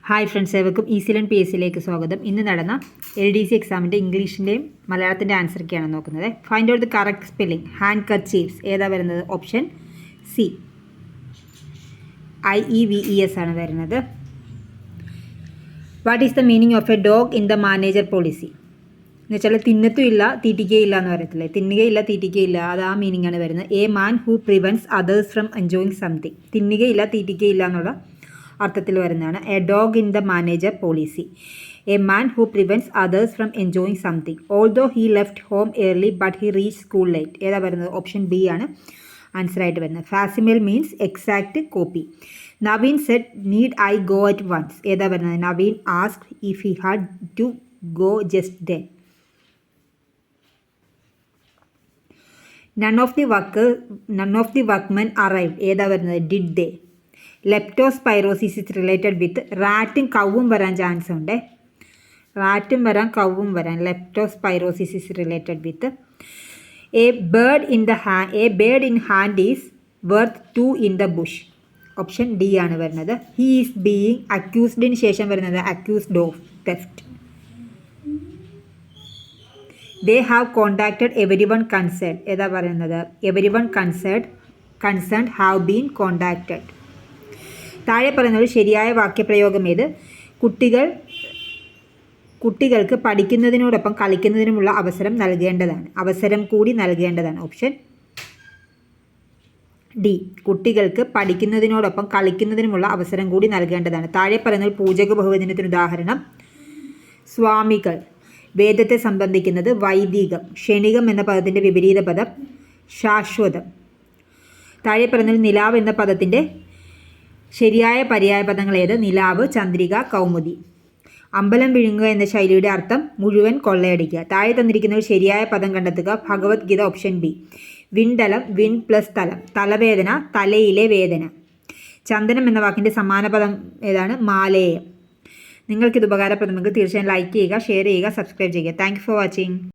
Hi friends, ഏവർക്കും easy learn P S സിയിലേക്ക് സ്വാഗതം. ഇന്ന് നടന്ന LDC എക്സാമിൻ്റെ ഇംഗ്ലീഷിൻ്റെയും മലയാളത്തിൻ്റെ ആൻസറൊക്കെയാണ് നോക്കുന്നത്. Find out the correct spelling. Handkerchiefs ഏതാ വരുന്നത്? ഓപ്ഷൻ സി, IEVES ആണ് വരുന്നത്. What is the meaning of a dog in the manager policy? എന്ന് വെച്ചാൽ തിന്നത്തും ഇല്ല തീറ്റിക്കുകയില്ല എന്ന് പറയത്തില്ലേ, തിന്നുകയില്ല തീറ്റിക്കുകയില്ല, അത് ആ മീനിങ് ആണ് വരുന്നത്. A man who prevents others from enjoying something. തിന്നുകയില്ല തീറ്റിക്കുകയില്ല എന്നുള്ള അർത്ഥത്തിൽ വരുന്നതാണ്. A dog in the manager policy. A man who prevents others from enjoying something although he left home early but he reach school late. ഏതാ വരുന്നത്? Option B ആണ് ആൻസറായിട്ട് വരുന്നത്. Facsimile means exact copy. Naveen said need I go at once. ഏതാ വരുന്നത്? Naveen asked if he had to go just then. None of the workmen arrived. ഏതാ വരുന്നത്? Did they. Leptospirosis is related with. റാറ്റും കവും വരാൻ ചാൻസ് ഉണ്ട്. റാറ്റും വരാൻ കവും വരാൻ. Leptospirosis is related with. A bird in hand is worth 2 in the bush. Option D ആണ് വരുന്നത്. ഹി ഈസ് ബീയിങ് അക്യൂസ്ഡിന് ശേഷം വരുന്നത് accused of theft. They have contacted everyone concerned. ഏതാ പറയുന്നത്? Everyone concerned have been contacted. താഴെ പറയുന്നത് ശരിയായ വാക്യപ്രയോഗം ഏത്? കുട്ടികൾക്ക് പഠിക്കുന്നതിനോടൊപ്പം കളിക്കുന്നതിനുമുള്ള അവസരം കൂടി നൽകേണ്ടതാണ്. Option D. കുട്ടികൾക്ക് പഠിക്കുന്നതിനോടൊപ്പം കളിക്കുന്നതിനുമുള്ള അവസരം കൂടി നൽകേണ്ടതാണ്. താഴെ പറയുന്നത് പൂജക ബഹുവചനത്തിന് ഉദാഹരണം. സ്വാമികൾ. വേദത്തെ സംബന്ധിക്കുന്നത് വൈദികം. ക്ഷണികം എന്ന പദത്തിൻ്റെ വിപരീത പദം ശാശ്വതം. താഴെ പറയുന്നത് നിലാവ് എന്ന പദത്തിൻ്റെ ശരിയായ പര്യായ പദങ്ങൾ ഏത്? നിലാവ്, ചന്ദ്രിക, കൗമുദി. അമ്പലം വിഴുങ്ങുക എന്ന ശൈലിയുടെ അർത്ഥം മുഴുവൻ കൊള്ളയടിക്കുക. താഴെ തന്നിരിക്കുന്നത് ശരിയായ പദം കണ്ടെത്തുക. Bhagavad Gita option B. വിണ്ടലം, വിൻ പ്ലസ് തലം. തലവേദന, തലയിലെ വേദന. ചന്ദനം എന്ന വാക്കിൻ്റെ സമാന പദം ഏതാണ്? മാലേയം. നിങ്ങൾക്കിത് ഉപകാരപ്രദമെങ്കിൽ തീർച്ചയായും ലൈക്ക് ചെയ്യുക, ഷെയർ ചെയ്യുക, സബ്സ്ക്രൈബ് ചെയ്യുക. Thank you for watching.